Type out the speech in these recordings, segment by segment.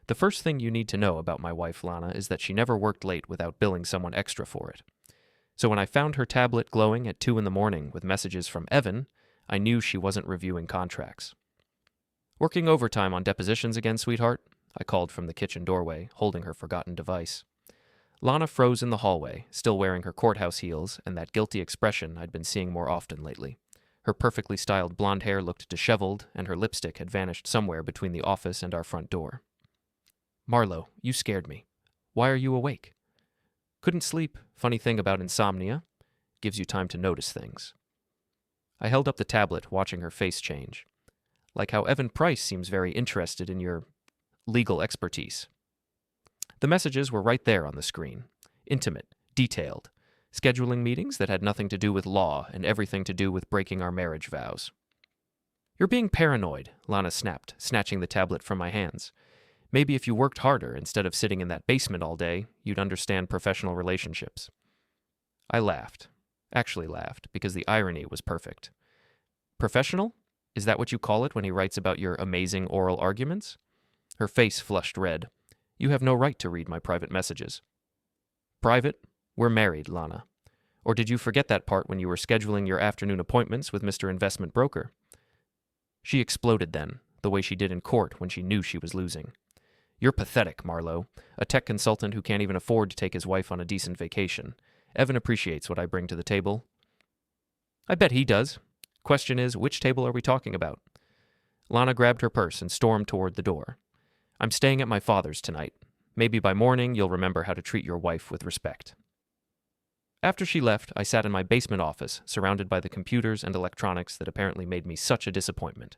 The first thing you need to know about my wife, Lana, is that she never worked late without billing someone extra for it. So when I found her tablet glowing at 2 in the morning with messages from Evan, I knew she wasn't reviewing contracts. "Working overtime on depositions again, sweetheart?" I called from the kitchen doorway, holding her forgotten device. Lana froze in the hallway, still wearing her courthouse heels and that guilty expression I'd been seeing more often lately. Her perfectly styled blonde hair looked disheveled, and her lipstick had vanished somewhere between the office and our front door. "Marlow, you scared me. Why are you awake?" "Couldn't sleep. Funny thing about insomnia. Gives you time to notice things." I held up the tablet, watching her face change. "Like how Evan Price seems very interested in your legal expertise." The messages were right there on the screen. Intimate, detailed, scheduling meetings that had nothing to do with law and everything to do with breaking our marriage vows. "You're being paranoid," Lana snapped, snatching the tablet from my hands. "Maybe if you worked harder instead of sitting in that basement all day, you'd understand professional relationships." I laughed. Actually laughed, because the irony was perfect. "Professional? Is that what you call it when he writes about your amazing oral arguments?" Her face flushed red. "You have no right to read my private messages." "Private? We're married, Lana. Or did you forget that part when you were scheduling your afternoon appointments with Mr. Investment Broker?" She exploded then, the way she did in court when she knew she was losing. "You're pathetic, Marlow. A tech consultant who can't even afford to take his wife on a decent vacation. Evan appreciates what I bring to the table." "I bet he does. Question is, which table are we talking about?" Lana grabbed her purse and stormed toward the door. "I'm staying at my father's tonight. Maybe by morning you'll remember how to treat your wife with respect." After she left, I sat in my basement office, surrounded by the computers and electronics that apparently made me such a disappointment.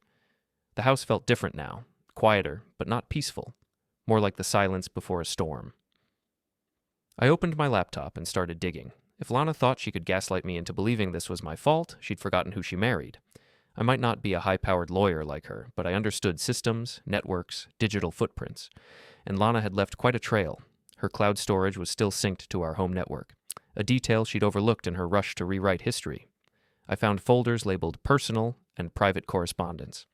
The house felt different now, quieter, but not peaceful. More like the silence before a storm. I opened my laptop and started digging. If Lana thought she could gaslight me into believing this was my fault, she'd forgotten who she married. I might not be a high-powered lawyer like her, but I understood systems, networks, digital footprints, and Lana had left quite a trail. Her cloud storage was still synced to our home network, a detail she'd overlooked in her rush to rewrite history. I found folders labeled personal and private correspondence.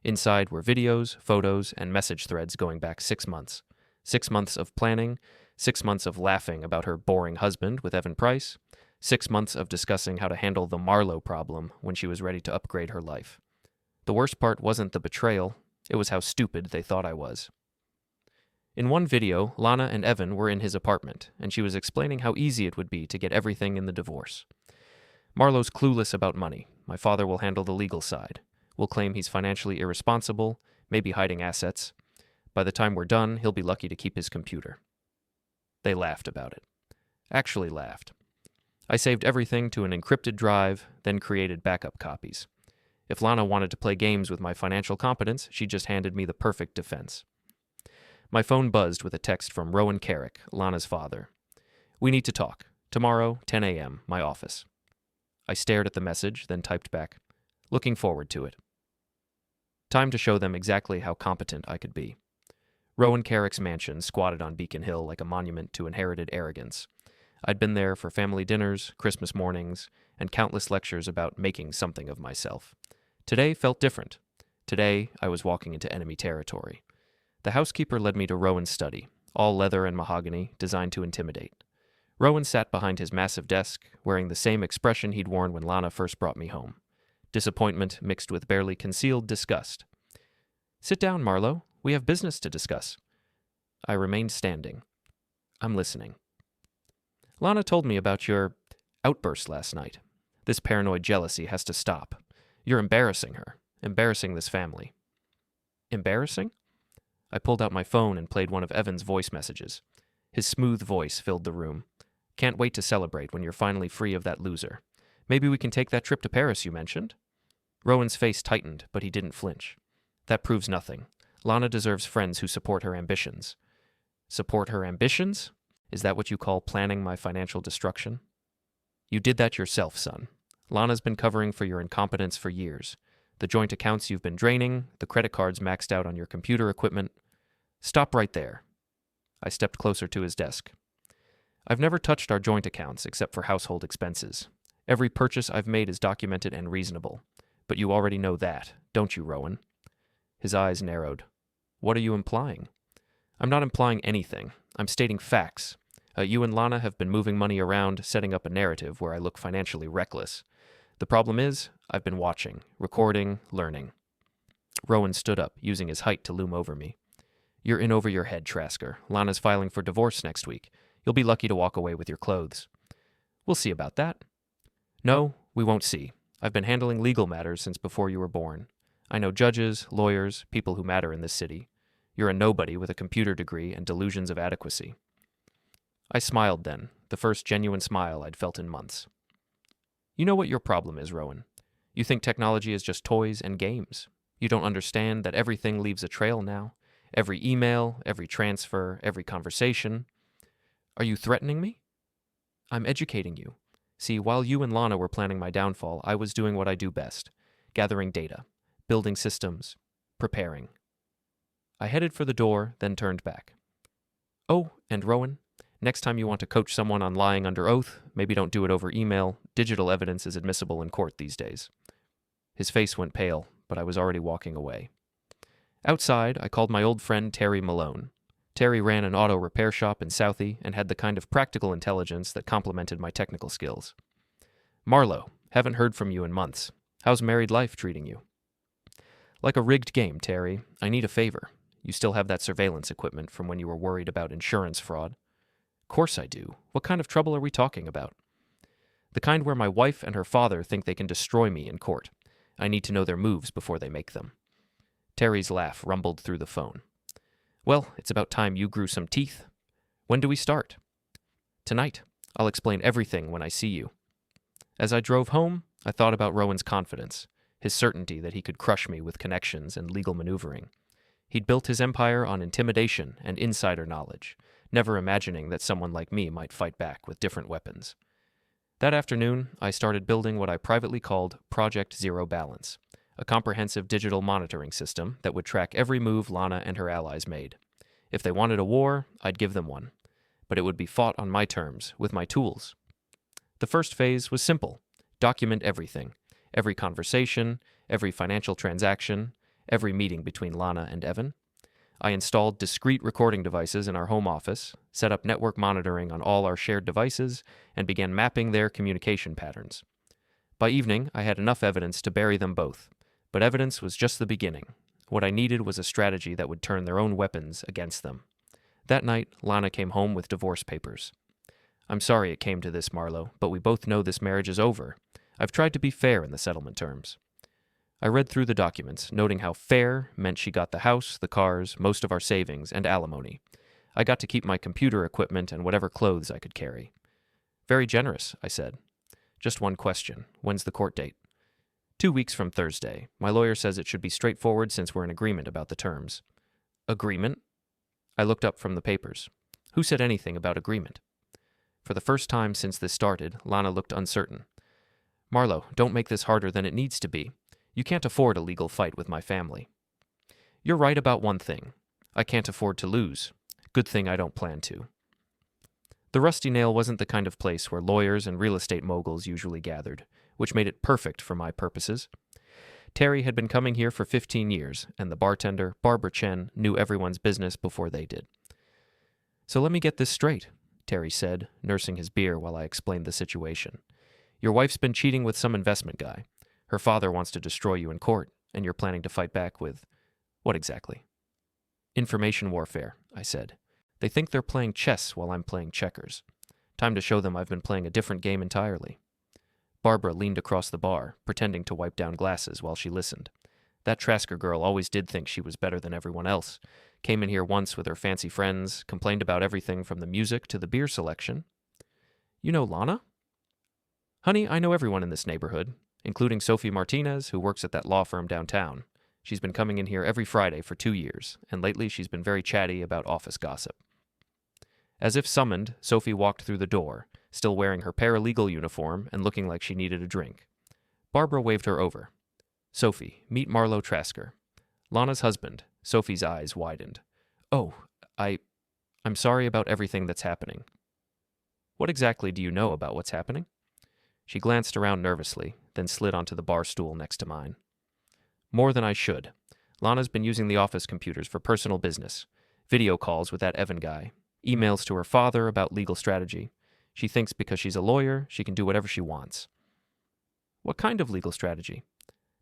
Inside were videos, photos, and message threads going back 6 months. 6 months of planning, 6 months of laughing about her boring husband with Evan Price, 6 months of discussing how to handle the Marlow problem when she was ready to upgrade her life. The worst part wasn't the betrayal, it was how stupid they thought I was. In one video, Lana and Evan were in his apartment, and she was explaining how easy it would be to get everything in the divorce. "Marlow's clueless about money. My father will handle the legal side. We'll claim he's financially irresponsible, maybe hiding assets. By the time we're done, he'll be lucky to keep his computer." They laughed about it. Actually laughed. I saved everything to an encrypted drive, then created backup copies. If Lana wanted to play games with my financial competence, she just handed me the perfect defense. My phone buzzed with a text from Rowan Carrick, Lana's father. "We need to talk. Tomorrow, 10 a.m., my office." I stared at the message, then typed back, "Looking forward to it." Time to show them exactly how competent I could be. Rowan Carrick's mansion squatted on Beacon Hill like a monument to inherited arrogance. I'd been there for family dinners, Christmas mornings, and countless lectures about making something of myself. Today felt different. Today, I was walking into enemy territory. The housekeeper led me to Rowan's study, all leather and mahogany, designed to intimidate. Rowan sat behind his massive desk, wearing the same expression he'd worn when Lana first brought me home. Disappointment mixed with barely concealed disgust. "Sit down, Marlow. We have business to discuss." I remained standing. "I'm listening." "Lana told me about your outburst last night. This paranoid jealousy has to stop. You're embarrassing her, embarrassing this family." "Embarrassing?" I pulled out my phone and played one of Evan's voice messages. His smooth voice filled the room. "Can't wait to celebrate when you're finally free of that loser. Maybe we can take that trip to Paris you mentioned?" Rowan's face tightened, but he didn't flinch. "That proves nothing. Lana deserves friends who support her ambitions." "Support her ambitions? Is that what you call planning my financial destruction?" "You did that yourself, son. Lana's been covering for your incompetence for years. The joint accounts you've been draining, the credit cards maxed out on your computer equipment. Stop right there." I stepped closer to his desk. "I've never touched our joint accounts except for household expenses. Every purchase I've made is documented and reasonable. But you already know that, don't you, Rowan?" His eyes narrowed. "What are you implying?" I'm not implying anything. I'm stating facts. You and Lana have been moving money around, setting up a narrative where I look financially reckless. The problem is, I've been watching, recording, learning. Rowan stood up, using his height to loom over me. You're in over your head, Trasker. Lana's filing for divorce next week. You'll be lucky to walk away with your clothes. We'll see about that. No, we won't see. I've been handling legal matters since before you were born. I know judges, lawyers, people who matter in this city. You're a nobody with a computer degree and delusions of adequacy. I smiled then, the first genuine smile I'd felt in months. You know what your problem is, Rowan. You think technology is just toys and games. You don't understand that everything leaves a trail now. Every email, every transfer, every conversation. Are you threatening me? I'm educating you. See, while you and Lana were planning my downfall, I was doing what I do best. Gathering data, building systems, preparing. I headed for the door, then turned back. Oh, and Rowan, next time you want to coach someone on lying under oath, maybe don't do it over email. Digital evidence is admissible in court these days. His face went pale, but I was already walking away. Outside, I called my old friend Terry Malone. Terry ran an auto repair shop in Southie and had the kind of practical intelligence that complemented my technical skills. Marlow, haven't heard from you in months. How's married life treating you? Like a rigged game, Terry. I need a favor. You still have that surveillance equipment from when you were worried about insurance fraud. Course I do. What kind of trouble are we talking about? The kind where my wife and her father think they can destroy me in court. I need to know their moves before they make them. Terry's laugh rumbled through the phone. Well, it's about time you grew some teeth. When do we start? Tonight. I'll explain everything when I see you. As I drove home, I thought about Rowan's confidence, his certainty that he could crush me with connections and legal maneuvering. He'd built his empire on intimidation and insider knowledge, never imagining that someone like me might fight back with different weapons. That afternoon, I started building what I privately called Project Zero Balance, a comprehensive digital monitoring system that would track every move Lana and her allies made. If they wanted a war, I'd give them one. But it would be fought on my terms, with my tools. The first phase was simple. Document everything. Every conversation, every financial transaction, every meeting between Lana and Evan. I installed discrete recording devices in our home office, set up network monitoring on all our shared devices, and began mapping their communication patterns. By evening, I had enough evidence to bury them both. But evidence was just the beginning. What I needed was a strategy that would turn their own weapons against them. That night, Lana came home with divorce papers. I'm sorry it came to this, Marlow, but we both know this marriage is over. I've tried to be fair in the settlement terms. I read through the documents, noting how fair meant she got the house, the cars, most of our savings, and alimony. I got to keep my computer equipment and whatever clothes I could carry. Very generous, I said. Just one question. When's the court date? 2 weeks from Thursday. My lawyer says it should be straightforward since we're in agreement about the terms. Agreement? I looked up from the papers. Who said anything about agreement? For the first time since this started, Lana looked uncertain. Marlow, don't make this harder than it needs to be. You can't afford a legal fight with my family. You're right about one thing. I can't afford to lose. Good thing I don't plan to. The Rusty Nail wasn't the kind of place where lawyers and real estate moguls usually gathered, which made it perfect for my purposes. Terry had been coming here for 15 years, and the bartender, Barbara Chen, knew everyone's business before they did. So let me get this straight, Terry said, nursing his beer while I explained the situation. Your wife's been cheating with some investment guy. Her father wants to destroy you in court, and you're planning to fight back with... what exactly? Information warfare, I said. They think they're playing chess while I'm playing checkers. Time to show them I've been playing a different game entirely. Barbara leaned across the bar, pretending to wipe down glasses while she listened. That Trasker girl always did think she was better than everyone else. Came in here once with her fancy friends, complained about everything from the music to the beer selection. You know Lana? Honey, I know everyone in this neighborhood, including Sophie Martinez, who works at that law firm downtown. She's been coming in here every Friday for 2 years, and lately she's been very chatty about office gossip. As if summoned, Sophie walked through the door, still wearing her paralegal uniform and looking like she needed a drink. Barbara waved her over. Sophie, meet Marlow Trasker. Lana's husband. Sophie's eyes widened. Oh, I'm sorry about everything that's happening. What exactly do you know about what's happening? She glanced around nervously, then slid onto the bar stool next to mine. More than I should. Lana's been using the office computers for personal business. video calls with that Evan guy, emails to her father about legal strategy. She thinks because she's a lawyer, she can do whatever she wants. What kind of legal strategy?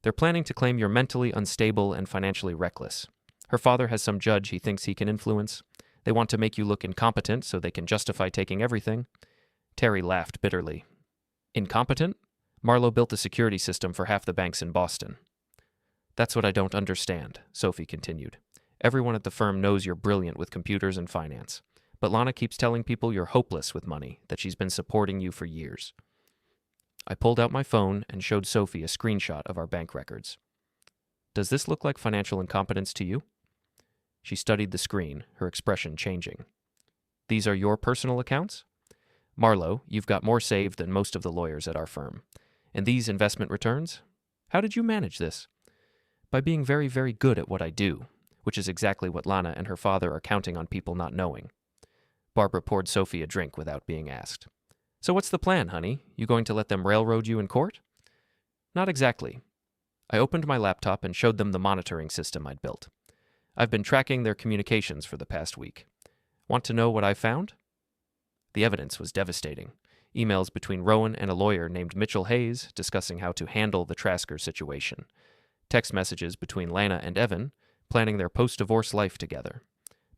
They're planning to claim you're mentally unstable and financially reckless. Her father has some judge he thinks he can influence. They want to make you look incompetent so they can justify taking everything. Terry laughed bitterly. Incompetent? Marlow built a security system for half the banks in Boston. That's what I don't understand, Sophie continued. Everyone at the firm knows you're brilliant with computers and finance. But Lana keeps telling people you're hopeless with money, that she's been supporting you for years. I pulled out my phone and showed Sophie a screenshot of our bank records. Does this look like financial incompetence to you? She studied the screen, her expression changing. These are your personal accounts? Marlow, you've got more saved than most of the lawyers at our firm. And these investment returns? How did you manage this? By being very, very good at what I do, which is exactly what Lana and her father are counting on people not knowing. Barbara poured Sophie a drink without being asked. So what's the plan, honey? You going to let them railroad you in court? Not exactly. I opened my laptop and showed them the monitoring system I'd built. I've been tracking their communications for the past week. Want to know what I found? The evidence was devastating. Emails between Rowan and a lawyer named Mitchell Hayes discussing how to handle the Trasker situation. Text messages between Lana and Evan, planning their post-divorce life together.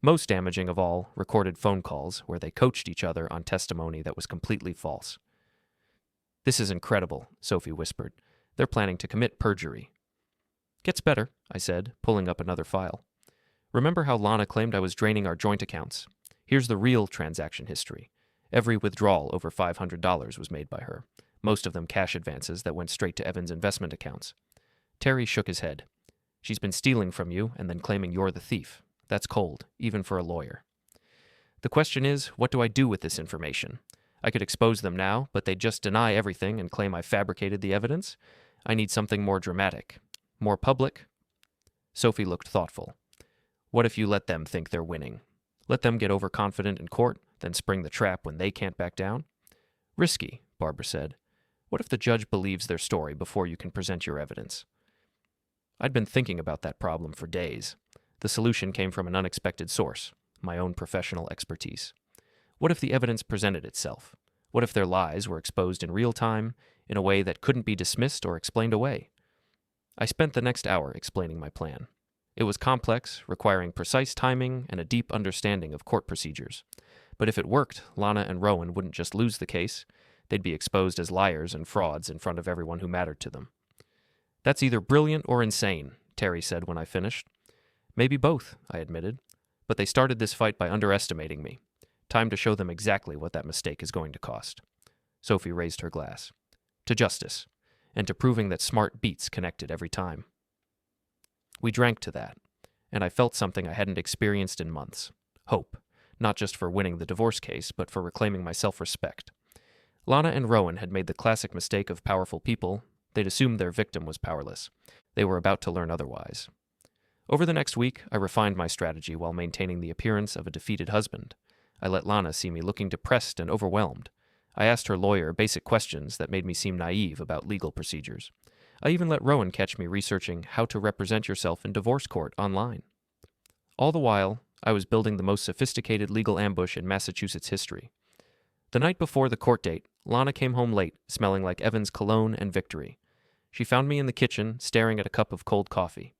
Most damaging of all, recorded phone calls where they coached each other on testimony that was completely false. This is incredible, Sophie whispered. They're planning to commit perjury. Gets better, I said, pulling up another file. Remember how Lana claimed I was draining our joint accounts? Here's the real transaction history. Every withdrawal over $500 was made by her, most of them cash advances that went straight to Evan's investment accounts. Terry shook his head. She's been stealing from you and then claiming you're the thief. That's cold, even for a lawyer. The question is, what do I do with this information? I could expose them now, but they'd just deny everything and claim I fabricated the evidence. I need something more dramatic. More public? Sophie looked thoughtful. What if you let them think they're winning? Let them get overconfident in court, then spring the trap when they can't back down? Risky, Barbara said. What if the judge believes their story before you can present your evidence? I'd been thinking about that problem for days. The solution came from an unexpected source, my own professional expertise. What if the evidence presented itself? What if their lies were exposed in real time, in a way that couldn't be dismissed or explained away? I spent the next hour explaining my plan. It was complex, requiring precise timing and a deep understanding of court procedures. But if it worked, Lana and Rowan wouldn't just lose the case. They'd be exposed as liars and frauds in front of everyone who mattered to them. That's either brilliant or insane, Terry said when I finished. Maybe both, I admitted. But they started this fight by underestimating me. Time to show them exactly what that mistake is going to cost. Sophie raised her glass. To justice, and to proving that smart beats connected every time. We drank to that, and I felt something I hadn't experienced in months. Hope, not just for winning the divorce case, but for reclaiming my self-respect. Lana and Rowan had made the classic mistake of powerful people. They'd assumed their victim was powerless. They were about to learn otherwise. Over the next week, I refined my strategy while maintaining the appearance of a defeated husband. I let Lana see me looking depressed and overwhelmed. I asked her lawyer basic questions that made me seem naive about legal procedures. I even let Rowan catch me researching how to represent yourself in divorce court online. All the while, I was building the most sophisticated legal ambush in Massachusetts history. The night before the court date, Lana came home late, smelling like Evan's cologne and victory. She found me in the kitchen, staring at a cup of cold coffee.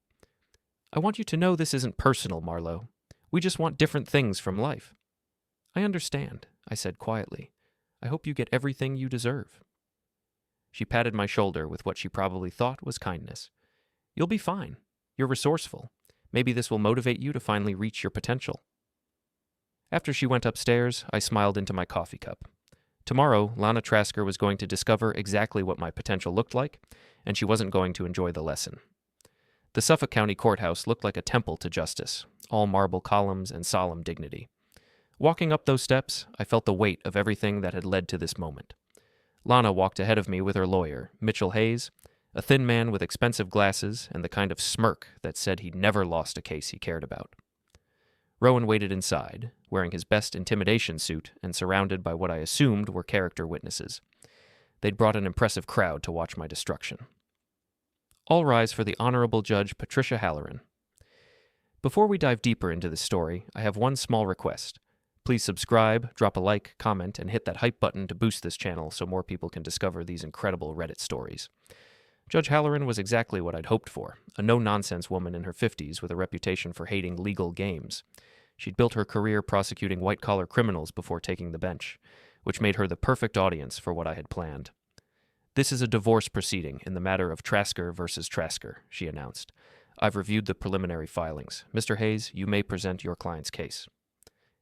I want you to know this isn't personal, Marlow. We just want different things from life. I understand, I said quietly. I hope you get everything you deserve. She patted my shoulder with what she probably thought was kindness. You'll be fine. You're resourceful. Maybe this will motivate you to finally reach your potential. After she went upstairs, I smiled into my coffee cup. Tomorrow, Lana Trasker was going to discover exactly what my potential looked like, and she wasn't going to enjoy the lesson. The Suffolk County Courthouse looked like a temple to justice, all marble columns and solemn dignity. Walking up those steps, I felt the weight of everything that had led to this moment. Lana walked ahead of me with her lawyer, Mitchell Hayes, a thin man with expensive glasses and the kind of smirk that said he'd never lost a case he cared about. Rowan waited inside, wearing his best intimidation suit and surrounded by what I assumed were character witnesses. They'd brought an impressive crowd to watch my destruction. All rise for the Honorable Judge Patricia Halloran. Before we dive deeper into this story, I have one small request. Please subscribe, drop a like, comment, and hit that hype button to boost this channel so more people can discover these incredible Reddit stories. Judge Halloran was exactly what I'd hoped for, a no-nonsense woman in her 50s with a reputation for hating legal games. She'd built her career prosecuting white-collar criminals before taking the bench, which made her the perfect audience for what I had planned. "This is a divorce proceeding in the matter of Trasker versus Trasker," she announced. "I've reviewed the preliminary filings. Mr. Hayes, you may present your client's case."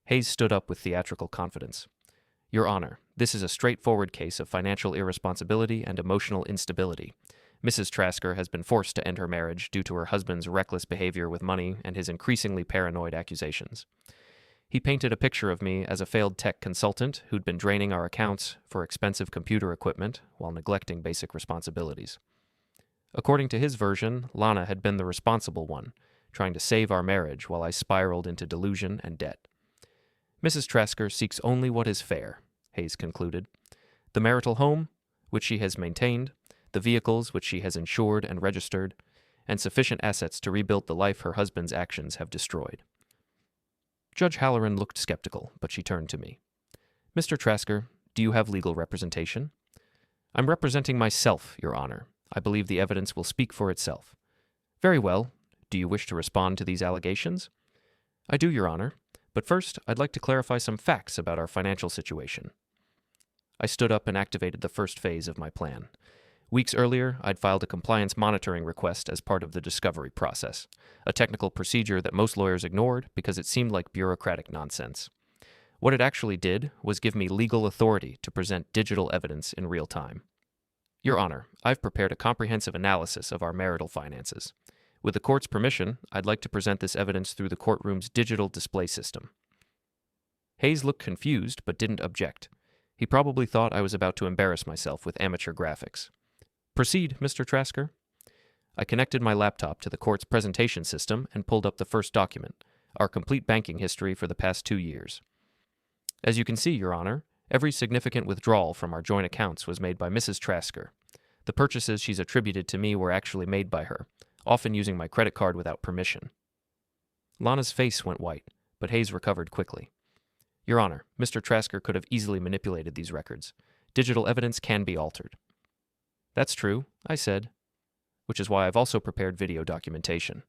Hayes stood up with theatrical confidence. "Your Honor, this is a straightforward case of financial irresponsibility and emotional instability. Mrs. Trasker has been forced to end her marriage due to her husband's reckless behavior with money and his increasingly paranoid accusations." He painted a picture of me as a failed tech consultant who'd been draining our accounts for expensive computer equipment while neglecting basic responsibilities. According to his version, Lana had been the responsible one, trying to save our marriage while I spiraled into delusion and debt. "Mrs. Trasker seeks only what is fair," Hayes concluded. "The marital home, which she has maintained, the vehicles which she has insured and registered, and sufficient assets to rebuild the life her husband's actions have destroyed." Judge Halloran looked skeptical, but she turned to me. "Mr. Trasker, do you have legal representation?" "I'm representing myself, Your Honor. I believe the evidence will speak for itself." "Very well. Do you wish to respond to these allegations?" "I do, Your Honor. But first, I'd like to clarify some facts about our financial situation." I stood up and activated the first phase of my plan. Weeks earlier, I'd filed a compliance monitoring request as part of the discovery process, a technical procedure that most lawyers ignored because it seemed like bureaucratic nonsense. What it actually did was give me legal authority to present digital evidence in real time. "Your Honor, I've prepared a comprehensive analysis of our marital finances. With the court's permission, I'd like to present this evidence through the courtroom's digital display system." Hayes looked confused but didn't object. He probably thought I was about to embarrass myself with amateur graphics. "Proceed, Mr. Trasker." I connected my laptop to the court's presentation system and pulled up the first document, our complete banking history for the past 2 years. "As you can see, Your Honor, every significant withdrawal from our joint accounts was made by Mrs. Trasker. The purchases she's attributed to me were actually made by her, often using my credit card without permission." Lana's face went white, but Hayes recovered quickly. "Your Honor, Mr. Trasker could have easily manipulated these records. Digital evidence can be altered." "That's true," I said, "which is why I've also prepared video documentation."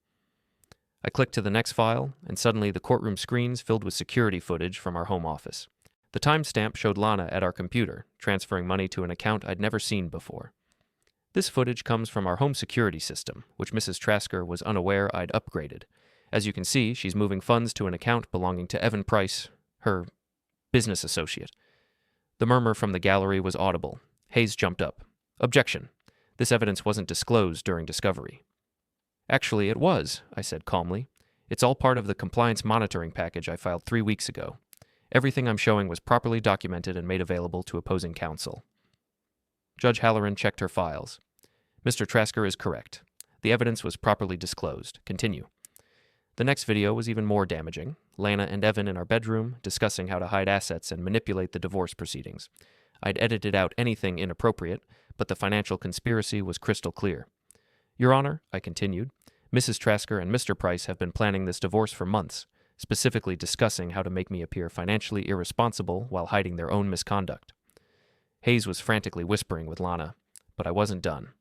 I clicked to the next file, and suddenly the courtroom screens filled with security footage from our home office. The timestamp showed Lana at our computer, transferring money to an account I'd never seen before. This footage comes from our home security system, which Mrs. Trasker was unaware I'd upgraded. As you can see, she's moving funds to an account belonging to Evan Price, her business associate. The murmur from the gallery was audible. Hayes jumped up. "Objection. This evidence wasn't disclosed during discovery." "Actually, it was," I said calmly. "It's all part of the compliance monitoring package I filed 3 weeks ago. Everything I'm showing was properly documented and made available to opposing counsel." Judge Halloran checked her files. "Mr. Trasker is correct. The evidence was properly disclosed. Continue." The next video was even more damaging. Lana and Evan in our bedroom, discussing how to hide assets and manipulate the divorce proceedings. I'd edited out anything inappropriate, but the financial conspiracy was crystal clear. "Your Honor," I continued, "Mrs. Trasker and Mr. Price have been planning this divorce for months, specifically discussing how to make me appear financially irresponsible while hiding their own misconduct." Hayes was frantically whispering with Lana, but I wasn't done.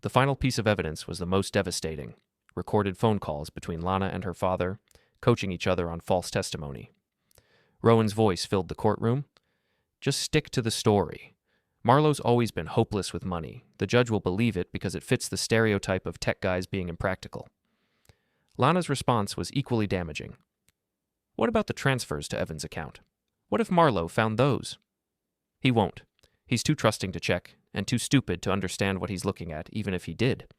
The final piece of evidence was the most devastating: recorded phone calls between Lana and her father, coaching each other on false testimony. Rowan's voice filled the courtroom. "Just stick to the story. Marlow's always been hopeless with money. The judge will believe it because it fits the stereotype of tech guys being impractical." Lana's response was equally damaging. "What about the transfers to Evan's account? What if Marlow found those?" "He won't. He's too trusting to check, and too stupid to understand what he's looking at, even if he did."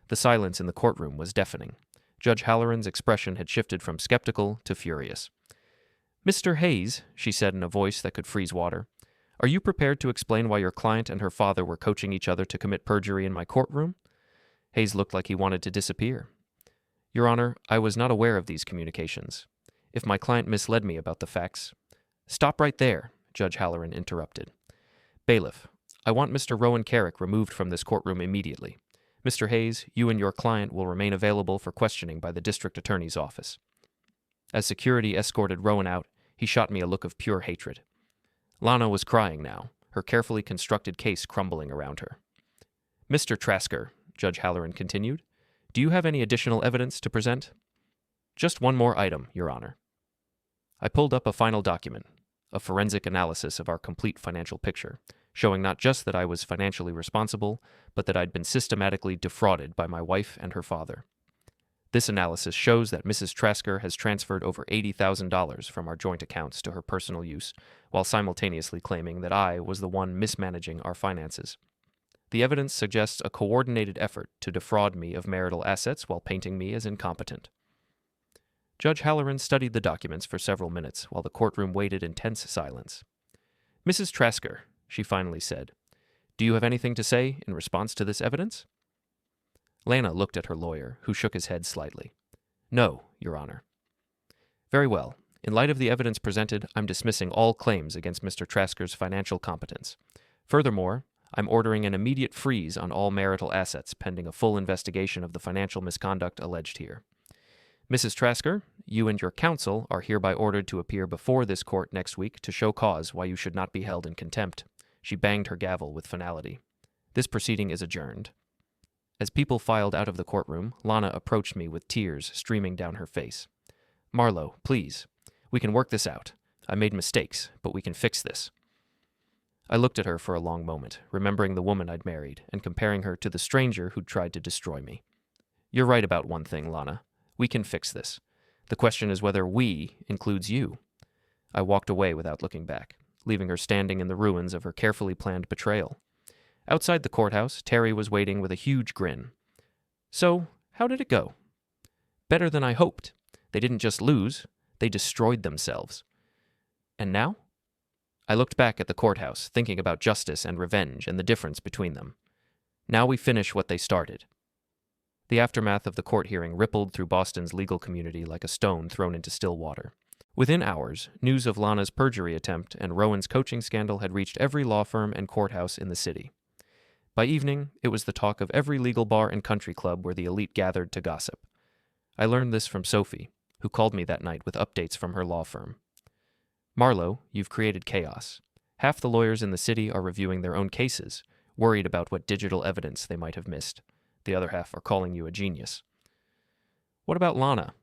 The silence in the courtroom was deafening. Judge Halloran's expression had shifted from skeptical to furious. "Mr. Hayes," she said in a voice that could freeze water, "are you prepared to explain why your client and her father were coaching each other to commit perjury in my courtroom?" Hayes looked like he wanted to disappear. "Your Honor, I was not aware of these communications. If my client misled me about the facts—" "Stop right there," Judge Halloran interrupted. "Bailiff, I want Mr. Rowan Carrick removed from this courtroom immediately. Mr. Hayes, you and your client will remain available for questioning by the district attorney's office. As security escorted Rowan out, he shot me a look of pure hatred. Lana was crying now, her carefully constructed case crumbling around her. Mr. Trasker, Judge Halloran continued, do you have any additional evidence to present? Just one more item, Your Honor. I pulled up a final document, a forensic analysis of our complete financial picture, showing not just that I was financially responsible, but that I'd been systematically defrauded by my wife and her father. This analysis shows that Mrs. Trasker has transferred over $80,000 from our joint accounts to her personal use, while simultaneously claiming that I was the one mismanaging our finances. The evidence suggests a coordinated effort to defraud me of marital assets while painting me as incompetent. Judge Halloran studied the documents for several minutes while the courtroom waited in tense silence. Mrs. Trasker, she finally said, do you have anything to say in response to this evidence? Lana looked at her lawyer, who shook his head slightly. No, Your Honor. Very well. In light of the evidence presented, I'm dismissing all claims against Mr. Trasker's financial competence. Furthermore, I'm ordering an immediate freeze on all marital assets pending a full investigation of the financial misconduct alleged here. Mrs. Trasker, you and your counsel are hereby ordered to appear before this court next week to show cause why you should not be held in contempt. She banged her gavel with finality. This proceeding is adjourned. As people filed out of the courtroom, Lana approached me with tears streaming down her face. Marlow, please. We can work this out. I made mistakes, but we can fix this. I looked at her for a long moment, remembering the woman I'd married, and comparing her to the stranger who'd tried to destroy me. You're right about one thing, Lana. We can fix this. The question is whether we includes you. I walked away without looking back, leaving her standing in the ruins of her carefully planned betrayal. Outside the courthouse, Terry was waiting with a huge grin. So, how did it go? Better than I hoped. They didn't just lose, they destroyed themselves. And now? I looked back at the courthouse, thinking about justice and revenge and the difference between them. Now we finish what they started. The aftermath of the court hearing rippled through Boston's legal community like a stone thrown into still water. Within hours, news of Lana's perjury attempt and Rowan's coaching scandal had reached every law firm and courthouse in the city. By evening, it was the talk of every legal bar and country club where the elite gathered to gossip. I learned this from Sophie, who called me that night with updates from her law firm. Marlow, you've created chaos. Half the lawyers in the city are reviewing their own cases, worried about what digital evidence they might have missed. The other half are calling you a genius. What about Lana?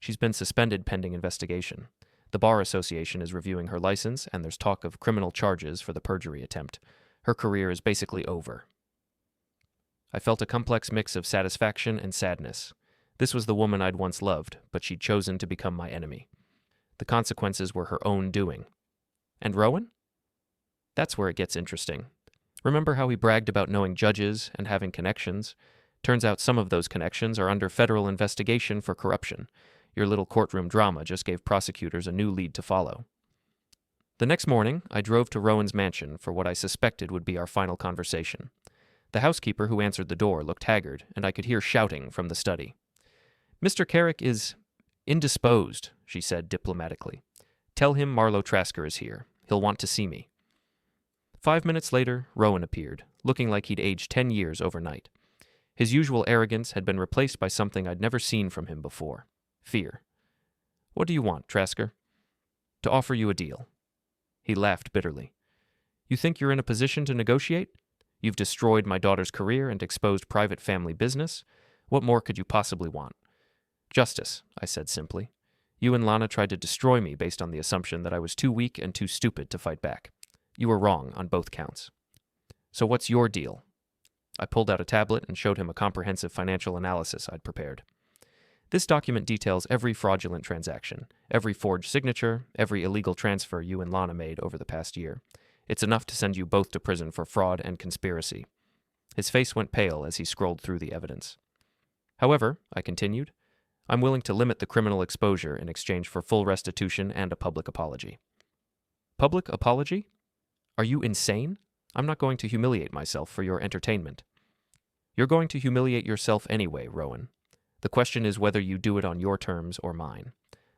She's been suspended pending investigation. The Bar Association is reviewing her license, and there's talk of criminal charges for the perjury attempt. Her career is basically over. I felt a complex mix of satisfaction and sadness. This was the woman I'd once loved, but she'd chosen to become my enemy. The consequences were her own doing. And Rowan? That's where it gets interesting. Remember how he bragged about knowing judges and having connections? Turns out some of those connections are under federal investigation for corruption. Your little courtroom drama just gave prosecutors a new lead to follow. The next morning, I drove to Rowan's mansion for what I suspected would be our final conversation. The housekeeper who answered the door looked haggard, and I could hear shouting from the study. Mr. Carrick is indisposed, she said diplomatically. Tell him Marlow Trasker is here. He'll want to see me. 5 minutes later, Rowan appeared, looking like he'd aged 10 years overnight. His usual arrogance had been replaced by something I'd never seen from him before. Fear. What do you want, Trasker? To offer you a deal. He laughed bitterly. You think you're in a position to negotiate? You've destroyed my daughter's career and exposed private family business. What more could you possibly want? Justice, I said simply. You and Lana tried to destroy me based on the assumption that I was too weak and too stupid to fight back. You were wrong on both counts. So what's your deal? I pulled out a tablet and showed him a comprehensive financial analysis I'd prepared. This document details every fraudulent transaction, every forged signature, every illegal transfer you and Lana made over the past year. It's enough to send you both to prison for fraud and conspiracy. His face went pale as he scrolled through the evidence. However, I continued, I'm willing to limit the criminal exposure in exchange for full restitution and a public apology. Public apology? Are you insane? I'm not going to humiliate myself for your entertainment. You're going to humiliate yourself anyway, Rowan. The question is whether you do it on your terms or mine.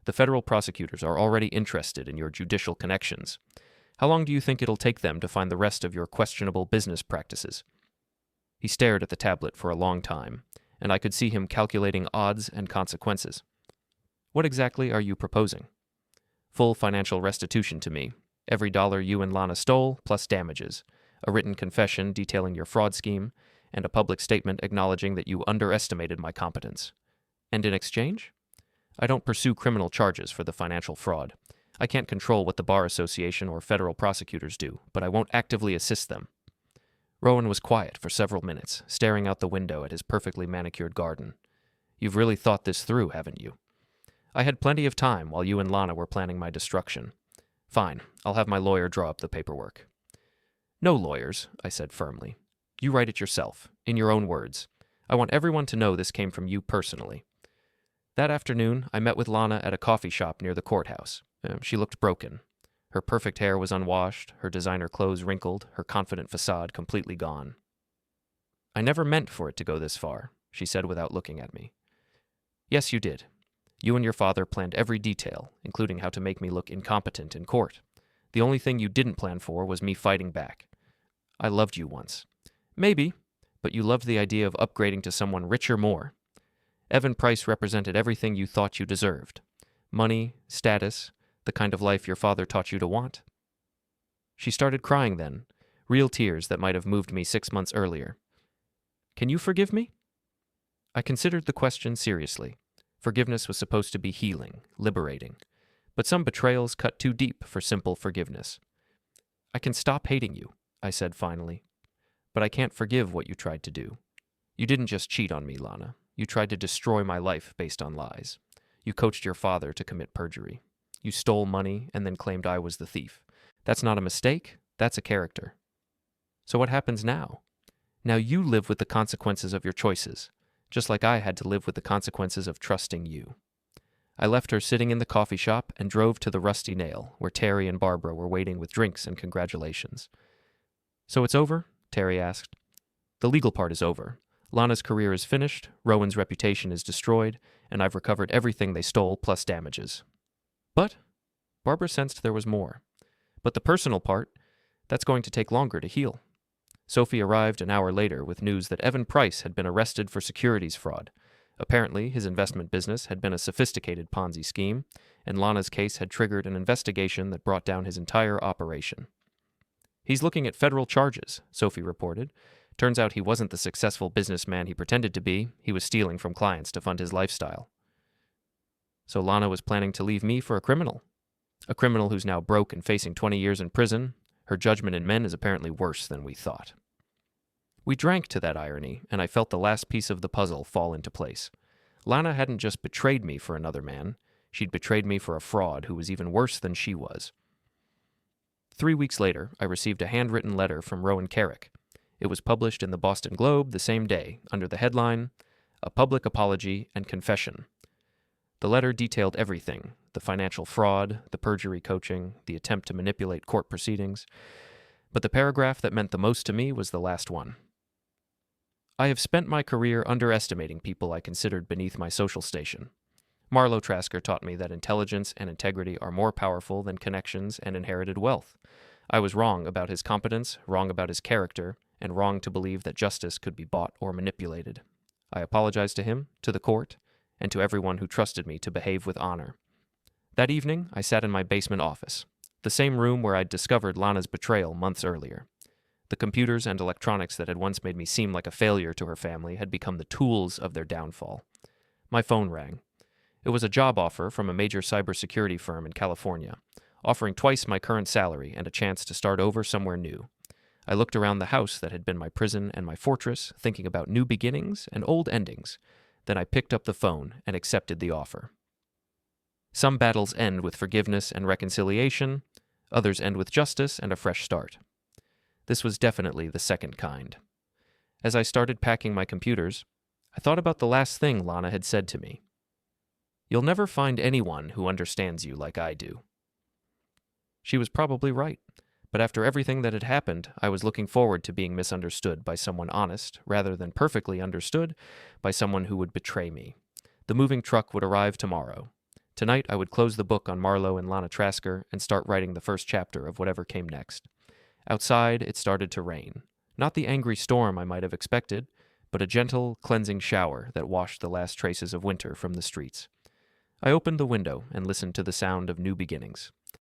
The federal prosecutors are already interested in your judicial connections. How long do you think it'll take them to find the rest of your questionable business practices? He stared at the tablet for a long time, and I could see him calculating odds and consequences. What exactly are you proposing? Full financial restitution to me. Every dollar you and Lana stole, plus damages. A written confession detailing your fraud scheme, and a public statement acknowledging that you underestimated my competence. And in exchange? I don't pursue criminal charges for the financial fraud. I can't control what the Bar Association or federal prosecutors do, but I won't actively assist them. Rowan was quiet for several minutes, staring out the window at his perfectly manicured garden. You've really thought this through, haven't you? I had plenty of time while you and Lana were planning my destruction. Fine, I'll have my lawyer draw up the paperwork. No lawyers, I said firmly. You write it yourself, in your own words. I want everyone to know this came from you personally. That afternoon, I met with Lana at a coffee shop near the courthouse. She looked broken. Her perfect hair was unwashed, her designer clothes wrinkled, her confident facade completely gone. I never meant for it to go this far, she said without looking at me. Yes, you did. You and your father planned every detail, including how to make me look incompetent in court. The only thing you didn't plan for was me fighting back. I loved you once. Maybe, but you loved the idea of upgrading to someone richer more. Evan Price represented everything you thought you deserved. Money, status, the kind of life your father taught you to want. She started crying then, real tears that might have moved me 6 months earlier. Can you forgive me? I considered the question seriously. Forgiveness was supposed to be healing, liberating. But some betrayals cut too deep for simple forgiveness. I can stop hating you, I said finally. But I can't forgive what you tried to do. You didn't just cheat on me, Lana. You tried to destroy my life based on lies. You coached your father to commit perjury. You stole money and then claimed I was the thief. That's not a mistake, that's a character. So what happens now? Now you live with the consequences of your choices, just like I had to live with the consequences of trusting you. I left her sitting in the coffee shop and drove to the Rusty Nail, where Terry and Barbara were waiting with drinks and congratulations. So it's over? Terry asked. The legal part is over. Lana's career is finished, Rowan's reputation is destroyed, and I've recovered everything they stole plus damages. But Barbara sensed there was more. But the personal part, that's going to take longer to heal. Sophie arrived an hour later with news that Evan Price had been arrested for securities fraud. Apparently, his investment business had been a sophisticated Ponzi scheme, and Lana's case had triggered an investigation that brought down his entire operation. He's looking at federal charges, Sophie reported. Turns out he wasn't the successful businessman he pretended to be. He was stealing from clients to fund his lifestyle. So Lana was planning to leave me for a criminal who's now broke and facing 20 years in prison. Her judgment in men is apparently worse than we thought. We drank to that irony, and I felt the last piece of the puzzle fall into place. Lana hadn't just betrayed me for another man. She'd betrayed me for a fraud who was even worse than she was. 3 weeks later, I received a handwritten letter from Rowan Carrick. It was published in the Boston Globe the same day, under the headline, A Public Apology and Confession. The letter detailed everything, the financial fraud, the perjury coaching, the attempt to manipulate court proceedings. But the paragraph that meant the most to me was the last one. I have spent my career underestimating people I considered beneath my social station. Marlow Trasker taught me that intelligence and integrity are more powerful than connections and inherited wealth. I was wrong about his competence, wrong about his character, and wrong to believe that justice could be bought or manipulated. I apologized to him, to the court, and to everyone who trusted me to behave with honor. That evening, I sat in my basement office, the same room where I'd discovered Lana's betrayal months earlier. The computers and electronics that had once made me seem like a failure to her family had become the tools of their downfall. My phone rang. It was a job offer from a major cybersecurity firm in California, offering twice my current salary and a chance to start over somewhere new. I looked around the house that had been my prison and my fortress, thinking about new beginnings and old endings. Then I picked up the phone and accepted the offer. Some battles end with forgiveness and reconciliation, others end with justice and a fresh start. This was definitely the second kind. As I started packing my computers, I thought about the last thing Lana had said to me. You'll never find anyone who understands you like I do. She was probably right, but after everything that had happened, I was looking forward to being misunderstood by someone honest, rather than perfectly understood by someone who would betray me. The moving truck would arrive tomorrow. Tonight, I would close the book on Marlow and Lana Trasker and start writing the first chapter of whatever came next. Outside, it started to rain. Not the angry storm I might have expected, but a gentle, cleansing shower that washed the last traces of winter from the streets. I opened the window and listened to the sound of new beginnings.